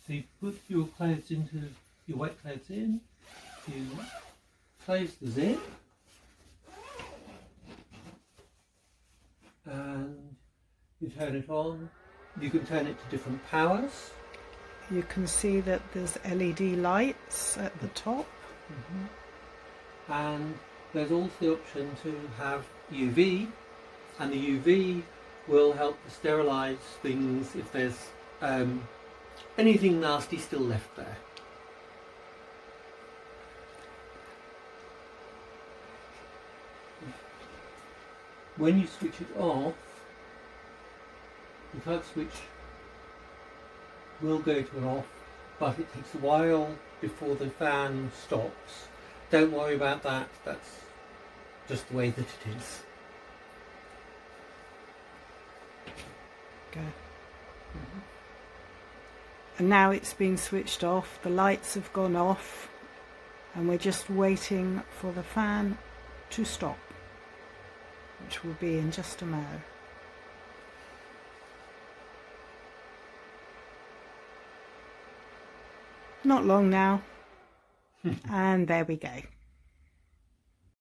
So you put your clothes into your wet clothes in, you close the zip, and you turn it on. You can turn it to different powers. You can see that there's LED lights at the top. And there's also the option to have UV, and the UV will help to sterilise things if there's anything nasty still left there. When you switch it off, the plug switch will go to an off, but it takes a while before the fan stops. Don't worry about that, that's just the way that it is. Go. And now it's been switched off, the lights have gone off, and we're just waiting for the fan to stop, which will be in just a moment. Not long now. And there we go.